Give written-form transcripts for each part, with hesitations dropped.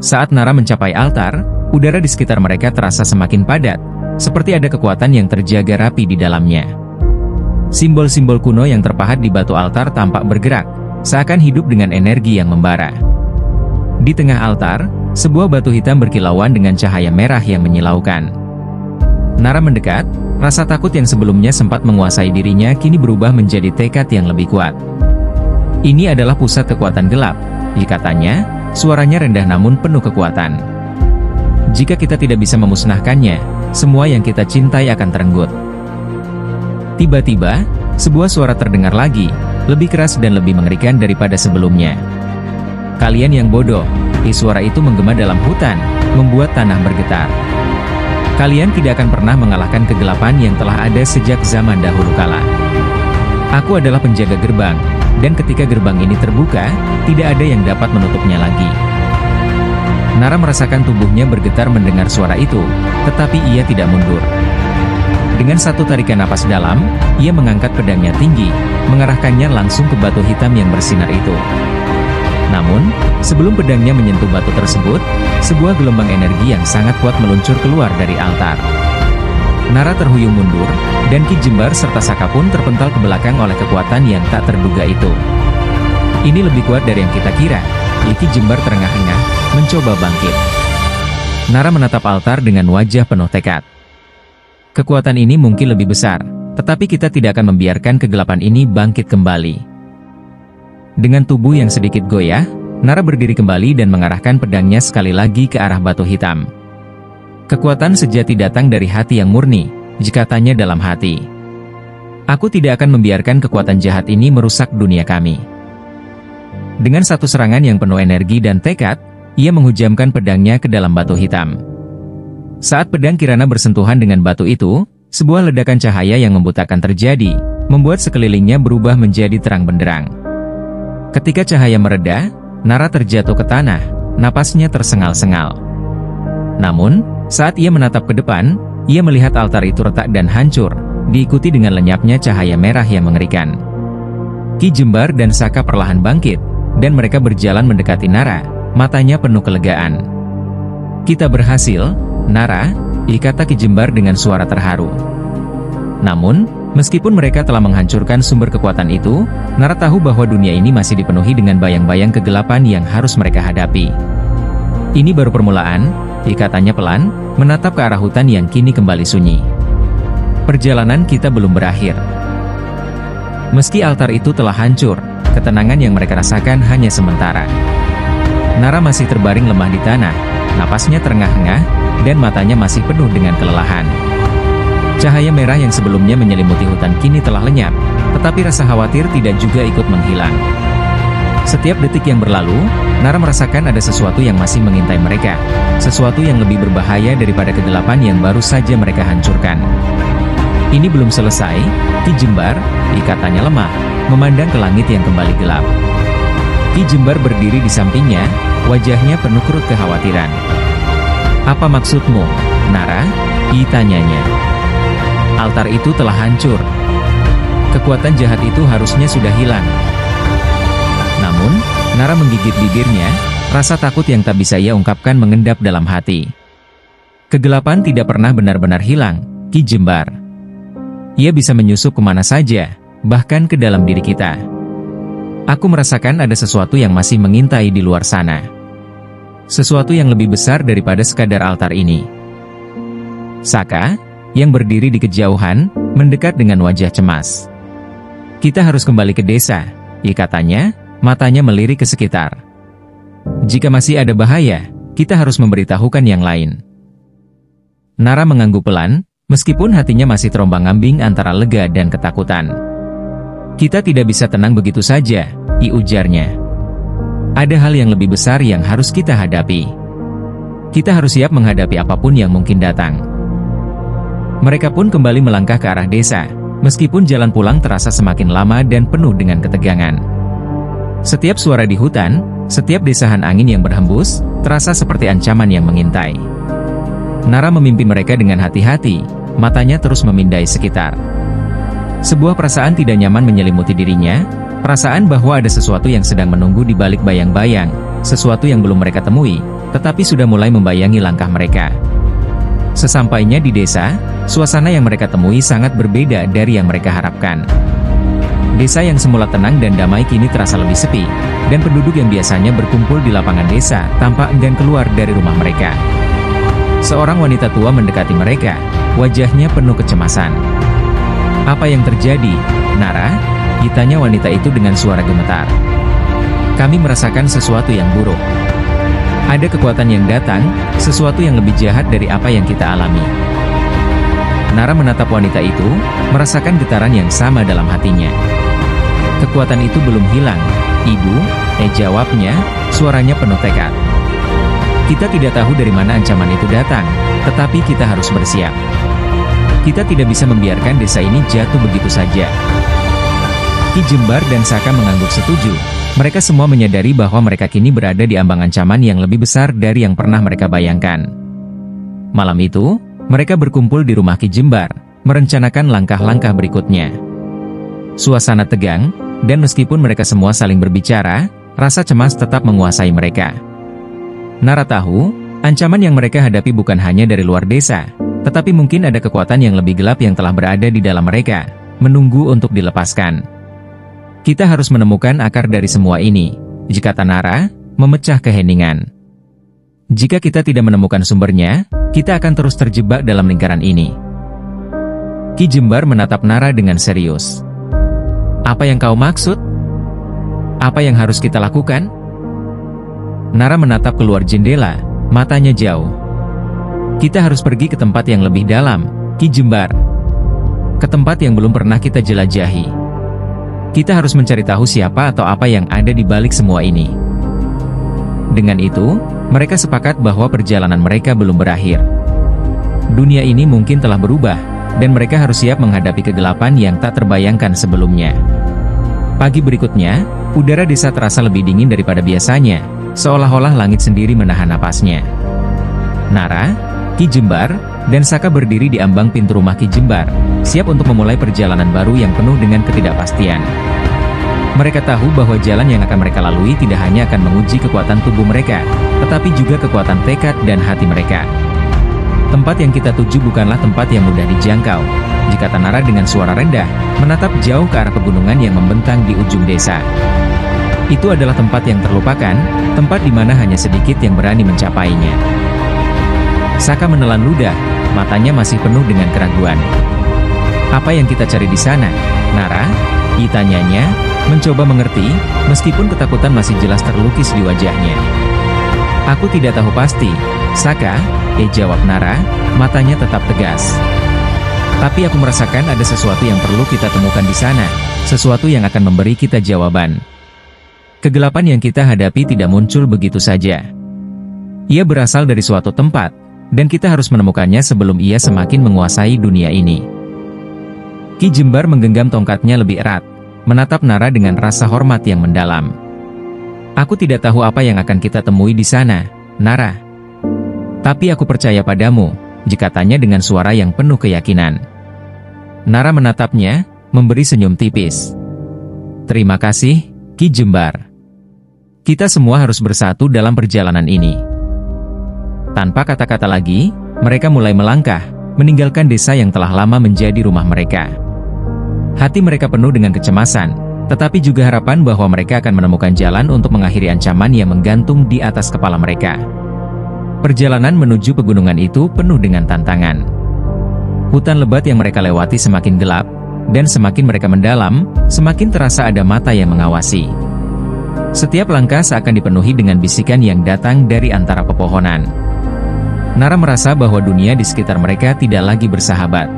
Saat Nara mencapai altar, udara di sekitar mereka terasa semakin padat, seperti ada kekuatan yang terjaga rapi di dalamnya. Simbol-simbol kuno yang terpahat di batu altar tampak bergerak, seakan hidup dengan energi yang membara. Di tengah altar, sebuah batu hitam berkilauan dengan cahaya merah yang menyilaukan. Nara mendekat, rasa takut yang sebelumnya sempat menguasai dirinya kini berubah menjadi tekad yang lebih kuat. Ini adalah pusat kekuatan gelap, katanya, suaranya rendah namun penuh kekuatan. Jika kita tidak bisa memusnahkannya, semua yang kita cintai akan terenggut. Tiba-tiba, sebuah suara terdengar lagi, lebih keras dan lebih mengerikan daripada sebelumnya. Kalian yang bodoh, suara itu menggema dalam hutan, membuat tanah bergetar. Kalian tidak akan pernah mengalahkan kegelapan yang telah ada sejak zaman dahulu kala. Aku adalah penjaga gerbang, dan ketika gerbang ini terbuka, tidak ada yang dapat menutupnya lagi. Nara merasakan tubuhnya bergetar mendengar suara itu, tetapi ia tidak mundur. Dengan satu tarikan napas dalam, ia mengangkat pedangnya tinggi, mengarahkannya langsung ke batu hitam yang bersinar itu. Namun, sebelum pedangnya menyentuh batu tersebut, sebuah gelombang energi yang sangat kuat meluncur keluar dari altar. Nara terhuyung mundur, dan Ki Jembar serta Saka pun terpental ke belakang oleh kekuatan yang tak terduga itu. Ini lebih kuat dari yang kita kira. Ki Jembar terengah-engah, mencoba bangkit. Nara menatap altar dengan wajah penuh tekad. Kekuatan ini mungkin lebih besar, tetapi kita tidak akan membiarkan kegelapan ini bangkit kembali. Dengan tubuh yang sedikit goyah, Nara berdiri kembali dan mengarahkan pedangnya sekali lagi ke arah batu hitam. Kekuatan sejati datang dari hati yang murni, katanya dalam hati. Aku tidak akan membiarkan kekuatan jahat ini merusak dunia kami. Dengan satu serangan yang penuh energi dan tekad, ia menghujamkan pedangnya ke dalam batu hitam. Saat pedang Kirana bersentuhan dengan batu itu, sebuah ledakan cahaya yang membutakan terjadi, membuat sekelilingnya berubah menjadi terang benderang. Ketika cahaya mereda, Nara terjatuh ke tanah, napasnya tersengal-sengal. Namun, saat ia menatap ke depan, ia melihat altar itu retak dan hancur, diikuti dengan lenyapnya cahaya merah yang mengerikan. Ki Jembar dan Saka perlahan bangkit, dan mereka berjalan mendekati Nara, matanya penuh kelegaan. Kita berhasil, Nara, kata Ki Jembar dengan suara terharu. Namun, meskipun mereka telah menghancurkan sumber kekuatan itu, Nara tahu bahwa dunia ini masih dipenuhi dengan bayang-bayang kegelapan yang harus mereka hadapi. Ini baru permulaan, katanya pelan, menatap ke arah hutan yang kini kembali sunyi. Perjalanan kita belum berakhir. Meski altar itu telah hancur, ketenangan yang mereka rasakan hanya sementara. Nara masih terbaring lemah di tanah, napasnya terengah-engah, dan matanya masih penuh dengan kelelahan. Cahaya merah yang sebelumnya menyelimuti hutan kini telah lenyap, tetapi rasa khawatir tidak juga ikut menghilang. Setiap detik yang berlalu, Nara merasakan ada sesuatu yang masih mengintai mereka, sesuatu yang lebih berbahaya daripada kegelapan yang baru saja mereka hancurkan. Ini belum selesai, Ki Jembar, katanya lemah, memandang ke langit yang kembali gelap. Ki Jembar berdiri di sampingnya, wajahnya penuh kerut kekhawatiran. Apa maksudmu, Nara? Tanyanya. Altar itu telah hancur. Kekuatan jahat itu harusnya sudah hilang. Namun, Nara menggigit bibirnya, rasa takut yang tak bisa ia ungkapkan mengendap dalam hati. Kegelapan tidak pernah benar-benar hilang, Ki Jembar. Ia bisa menyusup kemana saja, bahkan ke dalam diri kita. Aku merasakan ada sesuatu yang masih mengintai di luar sana. Sesuatu yang lebih besar daripada sekadar altar ini. Saka, yang berdiri di kejauhan, mendekat dengan wajah cemas. Kita harus kembali ke desa, katanya, matanya melirik ke sekitar. Jika masih ada bahaya, kita harus memberitahukan yang lain. Nara mengangguk pelan, meskipun hatinya masih terombang-ambing antara lega dan ketakutan. Kita tidak bisa tenang begitu saja, ujarnya. Ada hal yang lebih besar yang harus kita hadapi. Kita harus siap menghadapi apapun yang mungkin datang. Mereka pun kembali melangkah ke arah desa, meskipun jalan pulang terasa semakin lama dan penuh dengan ketegangan. Setiap suara di hutan, setiap desahan angin yang berhembus, terasa seperti ancaman yang mengintai. Nara memimpin mereka dengan hati-hati, matanya terus memindai sekitar. Sebuah perasaan tidak nyaman menyelimuti dirinya, perasaan bahwa ada sesuatu yang sedang menunggu di balik bayang-bayang, sesuatu yang belum mereka temui, tetapi sudah mulai membayangi langkah mereka. Sesampainya di desa, suasana yang mereka temui sangat berbeda dari yang mereka harapkan. Desa yang semula tenang dan damai kini terasa lebih sepi, dan penduduk yang biasanya berkumpul di lapangan desa tampak enggan keluar dari rumah mereka. Seorang wanita tua mendekati mereka, wajahnya penuh kecemasan. "Apa yang terjadi, Nara?" ditanya wanita itu dengan suara gemetar. "Kami merasakan sesuatu yang buruk. Ada kekuatan yang datang, sesuatu yang lebih jahat dari apa yang kita alami." Nara menatap wanita itu, merasakan getaran yang sama dalam hatinya. "Kekuatan itu belum hilang, Ibu," jawabnya, suaranya penuh tekad. "Kita tidak tahu dari mana ancaman itu datang, tetapi kita harus bersiap. Kita tidak bisa membiarkan desa ini jatuh begitu saja." Ki Jembar dan Saka mengangguk setuju. Mereka semua menyadari bahwa mereka kini berada di ambang ancaman yang lebih besar dari yang pernah mereka bayangkan. Malam itu, mereka berkumpul di rumah Ki Jembar, merencanakan langkah-langkah berikutnya. Suasana tegang, dan meskipun mereka semua saling berbicara, rasa cemas tetap menguasai mereka. Nara tahu, ancaman yang mereka hadapi bukan hanya dari luar desa, tetapi mungkin ada kekuatan yang lebih gelap yang telah berada di dalam mereka, menunggu untuk dilepaskan. "Kita harus menemukan akar dari semua ini," kata Nara, memecah keheningan. "Jika kita tidak menemukan sumbernya, kita akan terus terjebak dalam lingkaran ini." Ki Jembar menatap Nara dengan serius. "Apa yang kau maksud? Apa yang harus kita lakukan?" Nara menatap keluar jendela, matanya jauh. "Kita harus pergi ke tempat yang lebih dalam, Ki Jembar. Ke tempat yang belum pernah kita jelajahi. Kita harus mencari tahu siapa atau apa yang ada di balik semua ini." Dengan itu, mereka sepakat bahwa perjalanan mereka belum berakhir. Dunia ini mungkin telah berubah, dan mereka harus siap menghadapi kegelapan yang tak terbayangkan sebelumnya. Pagi berikutnya, udara desa terasa lebih dingin daripada biasanya, seolah-olah langit sendiri menahan napasnya. Nara, Ki Jembar, dan Saka berdiri di ambang pintu rumah Ki Jembar, siap untuk memulai perjalanan baru yang penuh dengan ketidakpastian. Mereka tahu bahwa jalan yang akan mereka lalui tidak hanya akan menguji kekuatan tubuh mereka, tetapi juga kekuatan tekad dan hati mereka. "Tempat yang kita tuju bukanlah tempat yang mudah dijangkau," kata Nara dengan suara rendah, menatap jauh ke arah pegunungan yang membentang di ujung desa. "Itu adalah tempat yang terlupakan, tempat di mana hanya sedikit yang berani mencapainya." Saka menelan ludah, matanya masih penuh dengan keraguan. "Apa yang kita cari di sana, Nara?" tanyanya, mencoba mengerti, meskipun ketakutan masih jelas terlukis di wajahnya. "Aku tidak tahu pasti, Saka," jawab Nara, matanya tetap tegas. "Tapi aku merasakan ada sesuatu yang perlu kita temukan di sana, sesuatu yang akan memberi kita jawaban. Kegelapan yang kita hadapi tidak muncul begitu saja. Ia berasal dari suatu tempat, dan kita harus menemukannya sebelum ia semakin menguasai dunia ini." Ki Jembar menggenggam tongkatnya lebih erat, menatap Nara dengan rasa hormat yang mendalam. "Aku tidak tahu apa yang akan kita temui di sana, Nara. Tapi aku percaya padamu," katanya dengan suara yang penuh keyakinan. Nara menatapnya, memberi senyum tipis. "Terima kasih, Ki Jembar. Kita semua harus bersatu dalam perjalanan ini." Tanpa kata-kata lagi, mereka mulai melangkah, meninggalkan desa yang telah lama menjadi rumah mereka. Hati mereka penuh dengan kecemasan, tetapi juga harapan bahwa mereka akan menemukan jalan untuk mengakhiri ancaman yang menggantung di atas kepala mereka. Perjalanan menuju pegunungan itu penuh dengan tantangan. Hutan lebat yang mereka lewati semakin gelap, dan semakin mereka mendalam, semakin terasa ada mata yang mengawasi. Setiap langkah seakan dipenuhi dengan bisikan yang datang dari antara pepohonan. Nara merasa bahwa dunia di sekitar mereka tidak lagi bersahabat.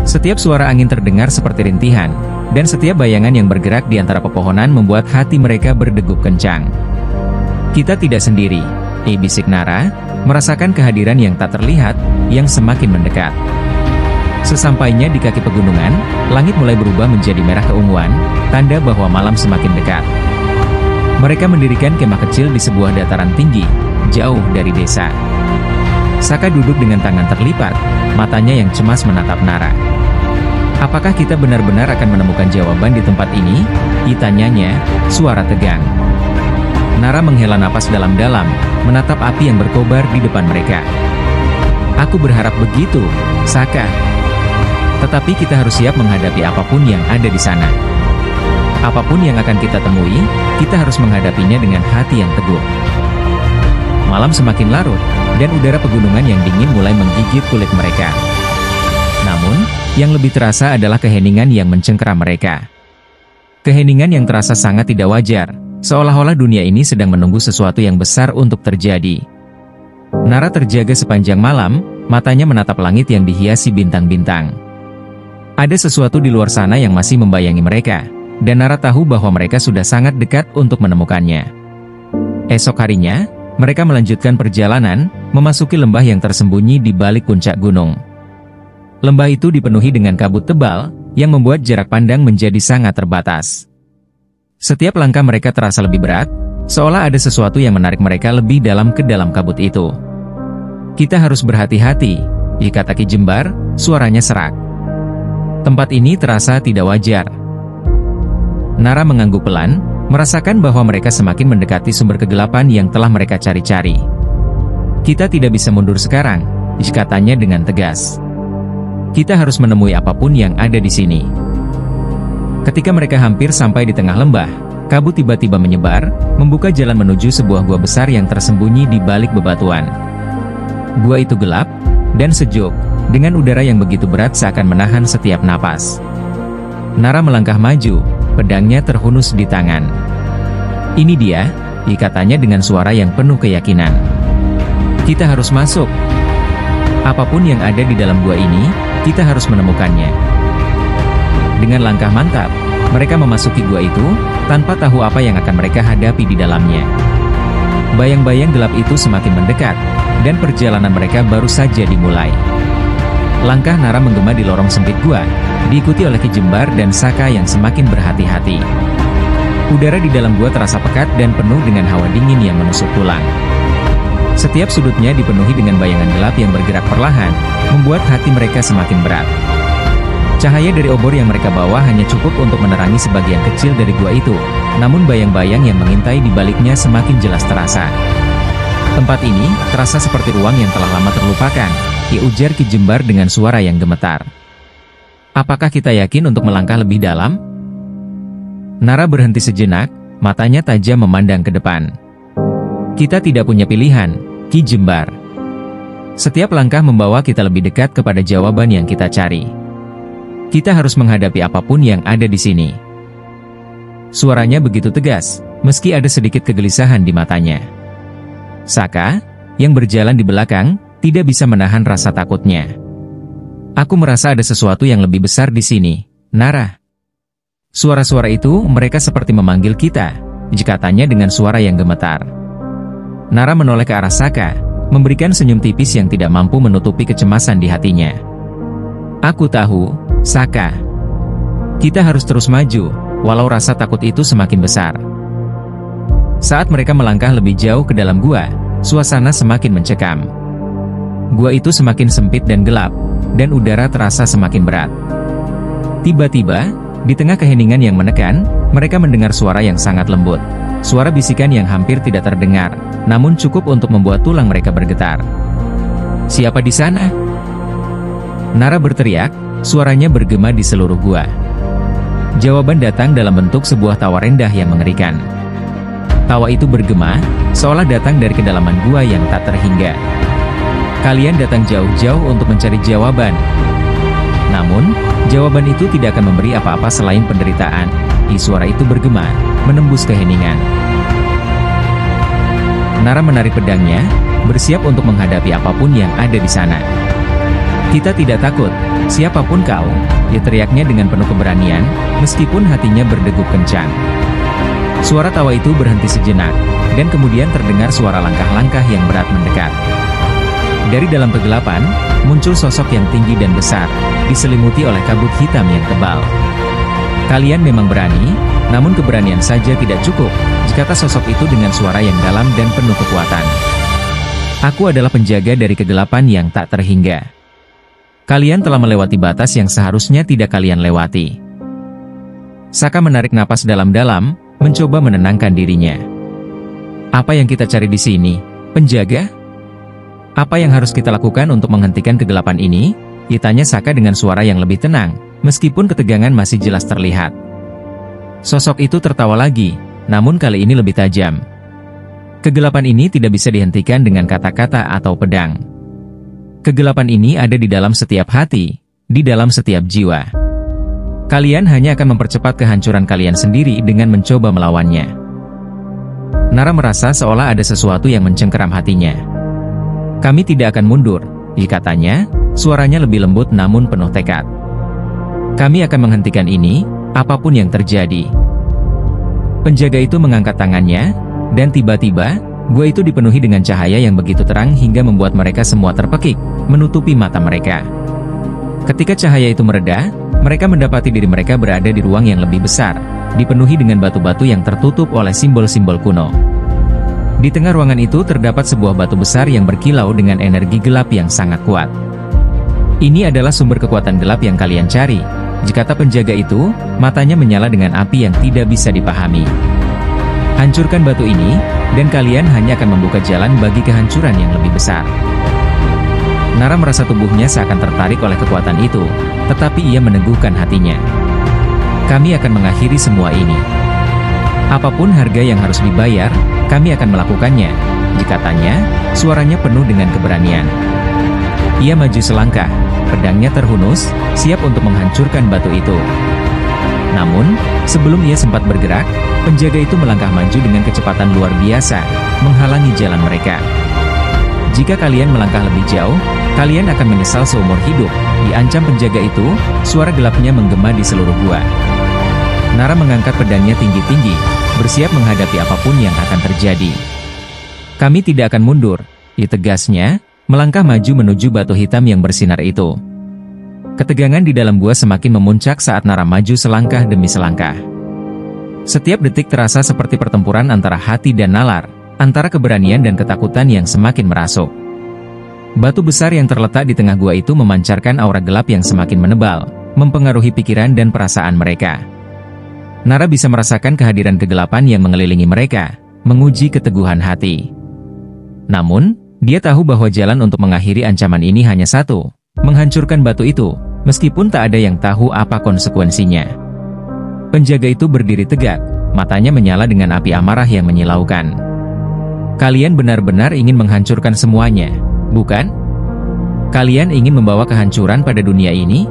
Setiap suara angin terdengar seperti rintihan, dan setiap bayangan yang bergerak di antara pepohonan membuat hati mereka berdegup kencang. "Kita tidak sendiri," bisik Nara, merasakan kehadiran yang tak terlihat, yang semakin mendekat. Sesampainya di kaki pegunungan, langit mulai berubah menjadi merah keunguan, tanda bahwa malam semakin dekat. Mereka mendirikan kemah kecil di sebuah dataran tinggi, jauh dari desa. Saka duduk dengan tangan terlipat, matanya yang cemas menatap Nara. "Apakah kita benar-benar akan menemukan jawaban di tempat ini?" tanyanya, suara tegang. Nara menghela napas dalam-dalam, menatap api yang berkobar di depan mereka. Aku berharap begitu, Saka. Tetapi kita harus siap menghadapi apapun yang ada di sana. Apapun yang akan kita temui, kita harus menghadapinya dengan hati yang teguh. Malam semakin larut, dan udara pegunungan yang dingin mulai menggigit kulit mereka. Namun, yang lebih terasa adalah keheningan yang mencengkeram mereka. Keheningan yang terasa sangat tidak wajar, seolah-olah dunia ini sedang menunggu sesuatu yang besar untuk terjadi. Nara terjaga sepanjang malam, matanya menatap langit yang dihiasi bintang-bintang. Ada sesuatu di luar sana yang masih membayangi mereka, dan Nara tahu bahwa mereka sudah sangat dekat untuk menemukannya. Esok harinya, mereka melanjutkan perjalanan, memasuki lembah yang tersembunyi di balik puncak gunung. Lembah itu dipenuhi dengan kabut tebal, yang membuat jarak pandang menjadi sangat terbatas. Setiap langkah mereka terasa lebih berat, seolah ada sesuatu yang menarik mereka lebih dalam ke dalam kabut itu. Kita harus berhati-hati, kata Ki Jembar, suaranya serak. Tempat ini terasa tidak wajar. Nara mengangguk pelan, merasakan bahwa mereka semakin mendekati sumber kegelapan yang telah mereka cari-cari. Kita tidak bisa mundur sekarang, katanya dengan tegas. Kita harus menemui apapun yang ada di sini. Ketika mereka hampir sampai di tengah lembah, kabut tiba-tiba menyebar, membuka jalan menuju sebuah gua besar yang tersembunyi di balik bebatuan. Gua itu gelap dan sejuk, dengan udara yang begitu berat seakan menahan setiap napas. Nara melangkah maju, pedangnya terhunus di tangan. Ini dia, katanya dengan suara yang penuh keyakinan. Kita harus masuk. Apapun yang ada di dalam gua ini, kita harus menemukannya. Dengan langkah mantap, mereka memasuki gua itu, tanpa tahu apa yang akan mereka hadapi di dalamnya. Bayang-bayang gelap itu semakin mendekat, dan perjalanan mereka baru saja dimulai. Langkah Nara menggema di lorong sempit gua, diikuti oleh Ki Jembar dan Saka yang semakin berhati-hati. Udara di dalam gua terasa pekat dan penuh dengan hawa dingin yang menusuk tulang. Setiap sudutnya dipenuhi dengan bayangan gelap yang bergerak perlahan, membuat hati mereka semakin berat. Cahaya dari obor yang mereka bawa hanya cukup untuk menerangi sebagian kecil dari gua itu, namun bayang-bayang yang mengintai di baliknya semakin jelas terasa. Tempat ini terasa seperti ruang yang telah lama terlupakan, ujar Ki Jembar dengan suara yang gemetar. Apakah kita yakin untuk melangkah lebih dalam? Nara berhenti sejenak, matanya tajam memandang ke depan. Kita tidak punya pilihan, Ki Jembar. Setiap langkah membawa kita lebih dekat kepada jawaban yang kita cari. Kita harus menghadapi apapun yang ada di sini. Suaranya begitu tegas, meski ada sedikit kegelisahan di matanya. Saka, yang berjalan di belakang, tidak bisa menahan rasa takutnya. Aku merasa ada sesuatu yang lebih besar di sini, Nara. Suara-suara itu mereka seperti memanggil kita, katanya dengan suara yang gemetar. Nara menoleh ke arah Saka, memberikan senyum tipis yang tidak mampu menutupi kecemasan di hatinya. Aku tahu, Saka. Kita harus terus maju, walau rasa takut itu semakin besar. Saat mereka melangkah lebih jauh ke dalam gua, suasana semakin mencekam. Gua itu semakin sempit dan gelap, dan udara terasa semakin berat. Tiba-tiba, di tengah keheningan yang menekan, mereka mendengar suara yang sangat lembut. Suara bisikan yang hampir tidak terdengar, namun cukup untuk membuat tulang mereka bergetar. Siapa di sana? Nara berteriak, suaranya bergema di seluruh gua. Jawaban datang dalam bentuk sebuah tawa rendah yang mengerikan. Tawa itu bergema, seolah datang dari kedalaman gua yang tak terhingga. Kalian datang jauh-jauh untuk mencari jawaban. Namun, jawaban itu tidak akan memberi apa-apa selain penderitaan. Suara itu bergema, menembus keheningan. Nara menarik pedangnya, bersiap untuk menghadapi apapun yang ada di sana. Kita tidak takut, siapapun kau, dia teriaknya dengan penuh keberanian, meskipun hatinya berdegup kencang. Suara tawa itu berhenti sejenak, dan kemudian terdengar suara langkah-langkah yang berat mendekat. Dari dalam kegelapan, muncul sosok yang tinggi dan besar, diselimuti oleh kabut hitam yang tebal. Kalian memang berani, namun keberanian saja tidak cukup, kata sosok itu dengan suara yang dalam dan penuh kekuatan. Aku adalah penjaga dari kegelapan yang tak terhingga. Kalian telah melewati batas yang seharusnya tidak kalian lewati. Saka menarik napas dalam-dalam, mencoba menenangkan dirinya. Apa yang kita cari di sini, penjaga? Apa yang harus kita lakukan untuk menghentikan kegelapan ini? Tanya Saka dengan suara yang lebih tenang, meskipun ketegangan masih jelas terlihat. Sosok itu tertawa lagi, namun kali ini lebih tajam. Kegelapan ini tidak bisa dihentikan dengan kata-kata atau pedang. Kegelapan ini ada di dalam setiap hati, di dalam setiap jiwa. Kalian hanya akan mempercepat kehancuran kalian sendiri dengan mencoba melawannya. Nara merasa seolah ada sesuatu yang mencengkeram hatinya. Kami tidak akan mundur, katanya, suaranya lebih lembut namun penuh tekad. Kami akan menghentikan ini, apapun yang terjadi. Penjaga itu mengangkat tangannya, dan tiba-tiba, gua itu dipenuhi dengan cahaya yang begitu terang hingga membuat mereka semua terpekik, menutupi mata mereka. Ketika cahaya itu mereda, mereka mendapati diri mereka berada di ruang yang lebih besar, dipenuhi dengan batu-batu yang tertutup oleh simbol-simbol kuno. Di tengah ruangan itu terdapat sebuah batu besar yang berkilau dengan energi gelap yang sangat kuat. Ini adalah sumber kekuatan gelap yang kalian cari, kata penjaga itu, matanya menyala dengan api yang tidak bisa dipahami. Hancurkan batu ini, dan kalian hanya akan membuka jalan bagi kehancuran yang lebih besar. Nara merasa tubuhnya seakan tertarik oleh kekuatan itu, tetapi ia meneguhkan hatinya. Kami akan mengakhiri semua ini. Apapun harga yang harus dibayar, kami akan melakukannya, katanya, suaranya penuh dengan keberanian. Ia maju selangkah, pedangnya terhunus, siap untuk menghancurkan batu itu. Namun, sebelum ia sempat bergerak, penjaga itu melangkah maju dengan kecepatan luar biasa, menghalangi jalan mereka. Jika kalian melangkah lebih jauh, kalian akan menyesal seumur hidup, diancam penjaga itu, suara gelapnya menggema di seluruh gua. Nara mengangkat pedangnya tinggi-tinggi, bersiap menghadapi apapun yang akan terjadi. Kami tidak akan mundur, tegasnya, melangkah maju menuju batu hitam yang bersinar itu. Ketegangan di dalam gua semakin memuncak saat Nara maju selangkah demi selangkah. Setiap detik terasa seperti pertempuran antara hati dan nalar, antara keberanian dan ketakutan yang semakin merasuk. Batu besar yang terletak di tengah gua itu memancarkan aura gelap yang semakin menebal, mempengaruhi pikiran dan perasaan mereka. Nara bisa merasakan kehadiran kegelapan yang mengelilingi mereka, menguji keteguhan hati. Namun, dia tahu bahwa jalan untuk mengakhiri ancaman ini hanya satu, menghancurkan batu itu, meskipun tak ada yang tahu apa konsekuensinya. Penjaga itu berdiri tegak, matanya menyala dengan api amarah yang menyilaukan. Kalian benar-benar ingin menghancurkan semuanya, bukan? Kalian ingin membawa kehancuran pada dunia ini?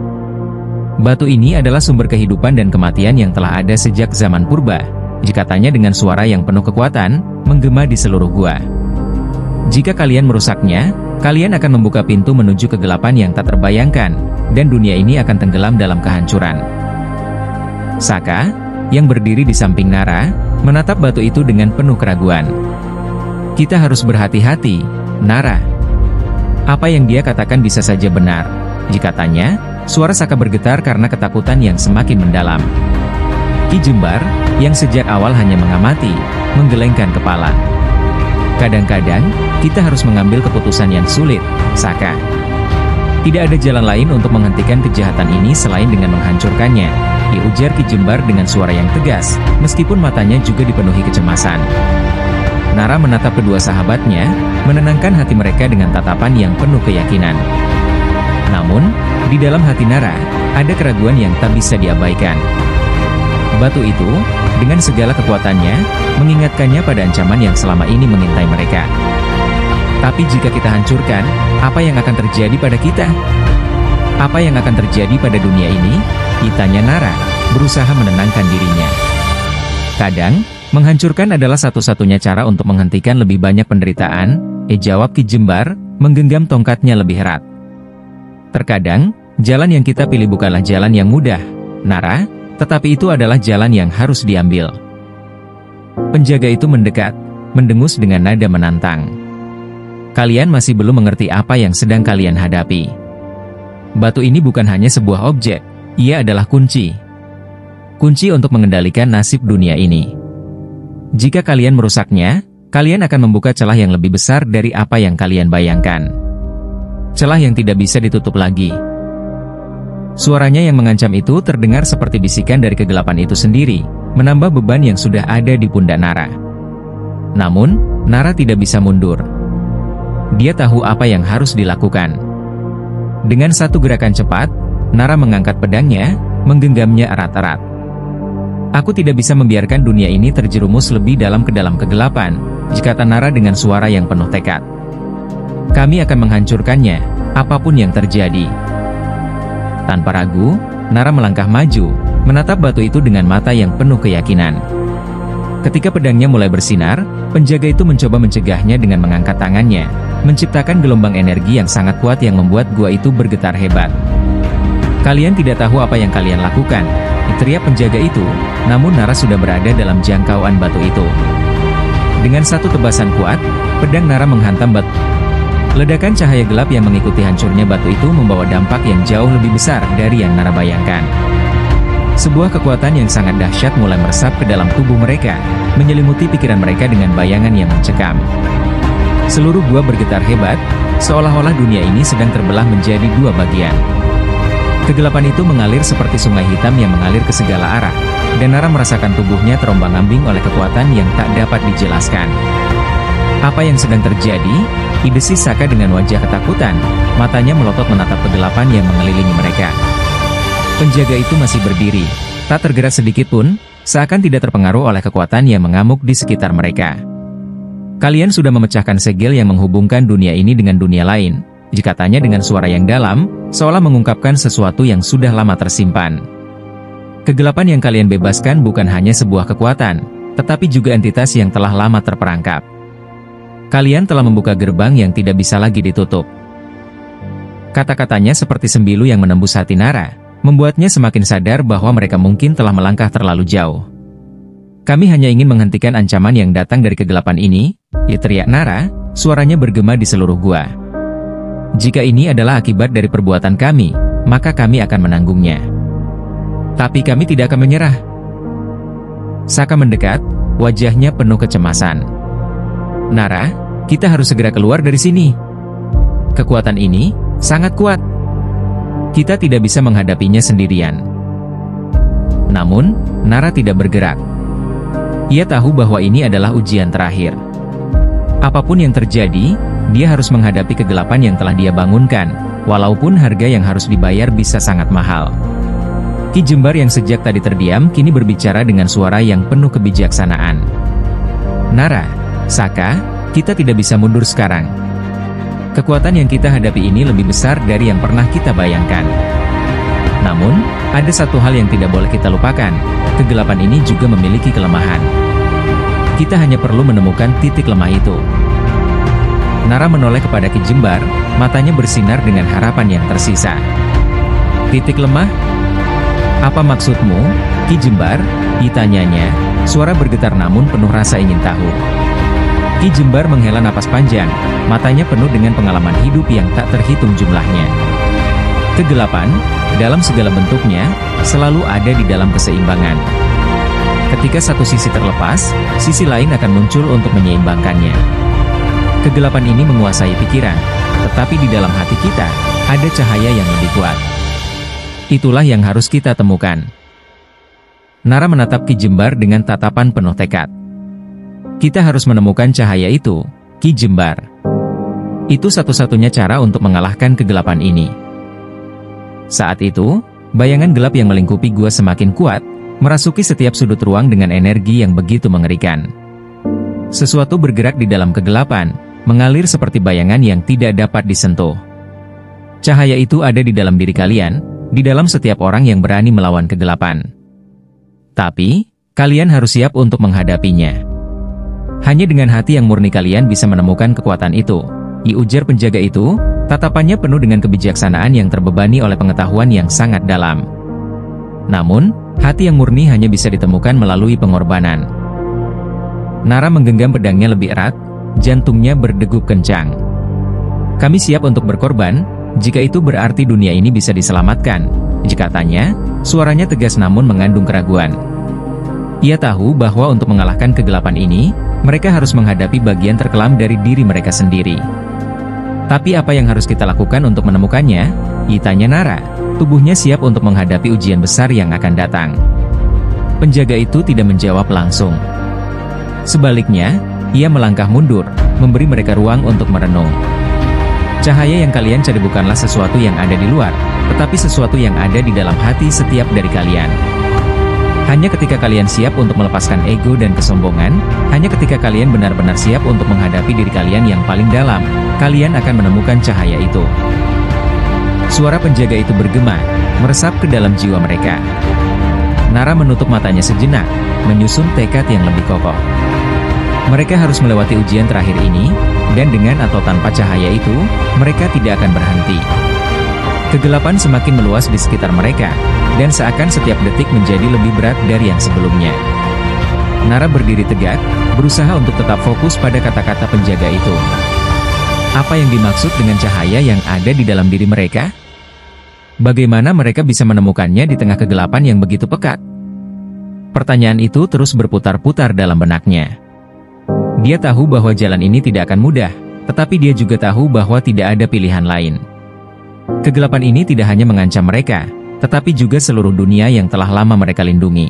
Batu ini adalah sumber kehidupan dan kematian yang telah ada sejak zaman purba, katanya dengan suara yang penuh kekuatan, menggema di seluruh gua. Jika kalian merusaknya, kalian akan membuka pintu menuju kegelapan yang tak terbayangkan, dan dunia ini akan tenggelam dalam kehancuran. Saka, yang berdiri di samping Nara, menatap batu itu dengan penuh keraguan. Kita harus berhati-hati, Nara. Apa yang dia katakan bisa saja benar, katanya. Suara Saka bergetar karena ketakutan yang semakin mendalam. Ki Jembar, yang sejak awal hanya mengamati, menggelengkan kepala. Kadang-kadang, kita harus mengambil keputusan yang sulit, Saka. Tidak ada jalan lain untuk menghentikan kejahatan ini selain dengan menghancurkannya, ujar Ki Jembar dengan suara yang tegas, meskipun matanya juga dipenuhi kecemasan. Nara menatap kedua sahabatnya, menenangkan hati mereka dengan tatapan yang penuh keyakinan. Namun, di dalam hati Nara, ada keraguan yang tak bisa diabaikan. Batu itu, dengan segala kekuatannya, mengingatkannya pada ancaman yang selama ini mengintai mereka. Tapi jika kita hancurkan, apa yang akan terjadi pada kita? Apa yang akan terjadi pada dunia ini? Tanya Nara, berusaha menenangkan dirinya. Kadang, menghancurkan adalah satu-satunya cara untuk menghentikan lebih banyak penderitaan, jawab Ki Jembar, menggenggam tongkatnya lebih erat. Terkadang, jalan yang kita pilih bukanlah jalan yang mudah, Nara, tetapi itu adalah jalan yang harus diambil. Penjaga itu mendekat, mendengus dengan nada menantang. Kalian masih belum mengerti apa yang sedang kalian hadapi. Batu ini bukan hanya sebuah objek, ia adalah kunci. Kunci untuk mengendalikan nasib dunia ini. Jika kalian merusaknya, kalian akan membuka celah yang lebih besar dari apa yang kalian bayangkan. Celah yang tidak bisa ditutup lagi. Suaranya yang mengancam itu terdengar seperti bisikan dari kegelapan itu sendiri, menambah beban yang sudah ada di pundak Nara. Namun, Nara tidak bisa mundur. Dia tahu apa yang harus dilakukan. Dengan satu gerakan cepat, Nara mengangkat pedangnya, menggenggamnya erat-erat. Aku tidak bisa membiarkan dunia ini terjerumus lebih dalam ke dalam kegelapan, kata Nara dengan suara yang penuh tekad. Kami akan menghancurkannya, apapun yang terjadi. Tanpa ragu, Nara melangkah maju, menatap batu itu dengan mata yang penuh keyakinan. Ketika pedangnya mulai bersinar, penjaga itu mencoba mencegahnya dengan mengangkat tangannya, menciptakan gelombang energi yang sangat kuat yang membuat gua itu bergetar hebat. Kalian tidak tahu apa yang kalian lakukan, teriak penjaga itu, namun Nara sudah berada dalam jangkauan batu itu. Dengan satu tebasan kuat, pedang Nara menghantam batu. Ledakan cahaya gelap yang mengikuti hancurnya batu itu membawa dampak yang jauh lebih besar dari yang Nara bayangkan. Sebuah kekuatan yang sangat dahsyat mulai meresap ke dalam tubuh mereka, menyelimuti pikiran mereka dengan bayangan yang mencekam. Seluruh gua bergetar hebat, seolah-olah dunia ini sedang terbelah menjadi dua bagian. Kegelapan itu mengalir seperti sungai hitam yang mengalir ke segala arah, dan Nara merasakan tubuhnya terombang-ambing oleh kekuatan yang tak dapat dijelaskan. Apa yang sedang terjadi? Idesis Saka dengan wajah ketakutan, matanya melotot menatap kegelapan yang mengelilingi mereka. Penjaga itu masih berdiri, tak tergerak sedikit pun, seakan tidak terpengaruh oleh kekuatan yang mengamuk di sekitar mereka. Kalian sudah memecahkan segel yang menghubungkan dunia ini dengan dunia lain, katanya dengan suara yang dalam, seolah mengungkapkan sesuatu yang sudah lama tersimpan. Kegelapan yang kalian bebaskan bukan hanya sebuah kekuatan, tetapi juga entitas yang telah lama terperangkap. Kalian telah membuka gerbang yang tidak bisa lagi ditutup. Kata-katanya seperti sembilu yang menembus hati Nara, membuatnya semakin sadar bahwa mereka mungkin telah melangkah terlalu jauh. Kami hanya ingin menghentikan ancaman yang datang dari kegelapan ini, teriak Nara, suaranya bergema di seluruh gua. Jika ini adalah akibat dari perbuatan kami, maka kami akan menanggungnya. Tapi kami tidak akan menyerah. Saka mendekat, wajahnya penuh kecemasan. Nara, kita harus segera keluar dari sini. Kekuatan ini sangat kuat. Kita tidak bisa menghadapinya sendirian. Namun, Nara tidak bergerak. Ia tahu bahwa ini adalah ujian terakhir. Apapun yang terjadi, dia harus menghadapi kegelapan yang telah dia bangunkan, walaupun harga yang harus dibayar bisa sangat mahal. Ki Jembar yang sejak tadi terdiam kini berbicara dengan suara yang penuh kebijaksanaan. Nara, Saka, kita tidak bisa mundur sekarang. Kekuatan yang kita hadapi ini lebih besar dari yang pernah kita bayangkan. Namun, ada satu hal yang tidak boleh kita lupakan, kegelapan ini juga memiliki kelemahan. Kita hanya perlu menemukan titik lemah itu. Nara menoleh kepada Ki Jembar, matanya bersinar dengan harapan yang tersisa. Titik lemah? Apa maksudmu, Ki Jembar? Ditanyanya, suara bergetar namun penuh rasa ingin tahu. Ki Jembar menghela napas panjang, matanya penuh dengan pengalaman hidup yang tak terhitung jumlahnya. Kegelapan, dalam segala bentuknya, selalu ada di dalam keseimbangan. Ketika satu sisi terlepas, sisi lain akan muncul untuk menyeimbangkannya. Kegelapan ini menguasai pikiran, tetapi di dalam hati kita, ada cahaya yang lebih kuat. Itulah yang harus kita temukan. Nara menatap Ki Jembar dengan tatapan penuh tekad. Kita harus menemukan cahaya itu, Ki Jembar. Itu satu-satunya cara untuk mengalahkan kegelapan ini. Saat itu, bayangan gelap yang melingkupi gua semakin kuat, merasuki setiap sudut ruang dengan energi yang begitu mengerikan. Sesuatu bergerak di dalam kegelapan, mengalir seperti bayangan yang tidak dapat disentuh. Cahaya itu ada di dalam diri kalian, di dalam setiap orang yang berani melawan kegelapan. Tapi, kalian harus siap untuk menghadapinya. Hanya dengan hati yang murni kalian bisa menemukan kekuatan itu, ujar penjaga itu, tatapannya penuh dengan kebijaksanaan yang terbebani oleh pengetahuan yang sangat dalam. Namun, hati yang murni hanya bisa ditemukan melalui pengorbanan. Nara menggenggam pedangnya lebih erat, jantungnya berdegup kencang. Kami siap untuk berkorban, jika itu berarti dunia ini bisa diselamatkan, katanya, suaranya tegas namun mengandung keraguan. Ia tahu bahwa untuk mengalahkan kegelapan ini, mereka harus menghadapi bagian terkelam dari diri mereka sendiri. Tapi apa yang harus kita lakukan untuk menemukannya? Tanya Nara, tubuhnya siap untuk menghadapi ujian besar yang akan datang. Penjaga itu tidak menjawab langsung. Sebaliknya, ia melangkah mundur, memberi mereka ruang untuk merenung. Cahaya yang kalian cari bukanlah sesuatu yang ada di luar, tetapi sesuatu yang ada di dalam hati setiap dari kalian. Hanya ketika kalian siap untuk melepaskan ego dan kesombongan, hanya ketika kalian benar-benar siap untuk menghadapi diri kalian yang paling dalam, kalian akan menemukan cahaya itu. Suara penjaga itu bergema, meresap ke dalam jiwa mereka. Nara menutup matanya sejenak, menyusun tekad yang lebih kokoh. Mereka harus melewati ujian terakhir ini, dan dengan atau tanpa cahaya itu, mereka tidak akan berhenti. Kegelapan semakin meluas di sekitar mereka, dan seakan setiap detik menjadi lebih berat dari yang sebelumnya. Nara berdiri tegak, berusaha untuk tetap fokus pada kata-kata penjaga itu. Apa yang dimaksud dengan cahaya yang ada di dalam diri mereka? Bagaimana mereka bisa menemukannya di tengah kegelapan yang begitu pekat? Pertanyaan itu terus berputar-putar dalam benaknya. Dia tahu bahwa jalan ini tidak akan mudah, tetapi dia juga tahu bahwa tidak ada pilihan lain. Kegelapan ini tidak hanya mengancam mereka, tetapi juga seluruh dunia yang telah lama mereka lindungi.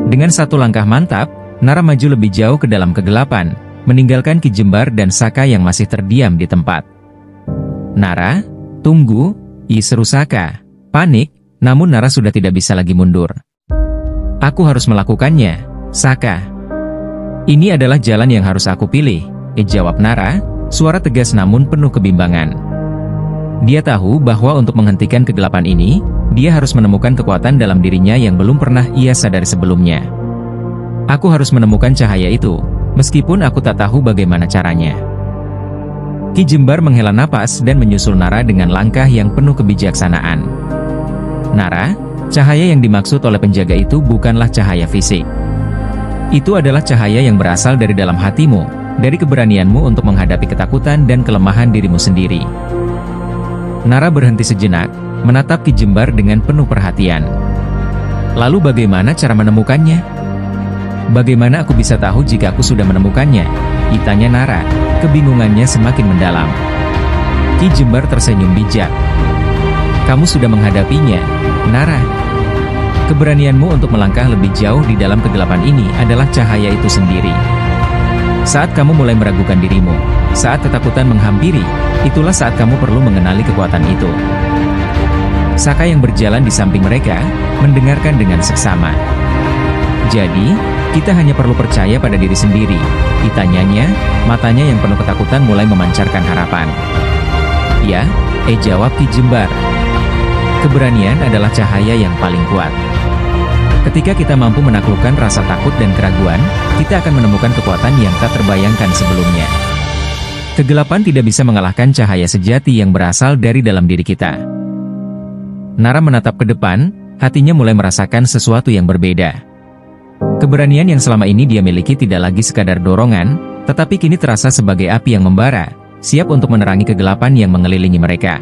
Dengan satu langkah mantap, Nara maju lebih jauh ke dalam kegelapan, meninggalkan Ki Jembar dan Saka yang masih terdiam di tempat. "Nara, tunggu!" seru Saka. Panik, namun Nara sudah tidak bisa lagi mundur. "Aku harus melakukannya, Saka. Ini adalah jalan yang harus aku pilih," jawab Nara, suara tegas namun penuh kebimbangan. Dia tahu bahwa untuk menghentikan kegelapan ini, dia harus menemukan kekuatan dalam dirinya yang belum pernah ia sadari sebelumnya. "Aku harus menemukan cahaya itu, meskipun aku tak tahu bagaimana caranya." Ki Jembar menghela napas dan menyusul Nara dengan langkah yang penuh kebijaksanaan. "Nara, cahaya yang dimaksud oleh penjaga itu bukanlah cahaya fisik. Itu adalah cahaya yang berasal dari dalam hatimu, dari keberanianmu untuk menghadapi ketakutan dan kelemahan dirimu sendiri." Nara berhenti sejenak, menatap Ki Jembar dengan penuh perhatian. "Lalu bagaimana cara menemukannya? Bagaimana aku bisa tahu jika aku sudah menemukannya?" tanya Nara, kebingungannya semakin mendalam. Ki Jembar tersenyum bijak. "Kamu sudah menghadapinya, Nara. Keberanianmu untuk melangkah lebih jauh di dalam kegelapan ini adalah cahaya itu sendiri. Saat kamu mulai meragukan dirimu, saat ketakutan menghampiri, itulah saat kamu perlu mengenali kekuatan itu." Saka yang berjalan di samping mereka, mendengarkan dengan seksama. "Jadi, kita hanya perlu percaya pada diri sendiri," ditanyanya, matanya yang penuh ketakutan mulai memancarkan harapan. "Ya," jawab Ki Jembar. "Keberanian adalah cahaya yang paling kuat. Ketika kita mampu menaklukkan rasa takut dan keraguan, kita akan menemukan kekuatan yang tak terbayangkan sebelumnya. Kegelapan tidak bisa mengalahkan cahaya sejati yang berasal dari dalam diri kita." Nara menatap ke depan, hatinya mulai merasakan sesuatu yang berbeda. Keberanian yang selama ini dia miliki tidak lagi sekadar dorongan, tetapi kini terasa sebagai api yang membara, siap untuk menerangi kegelapan yang mengelilingi mereka.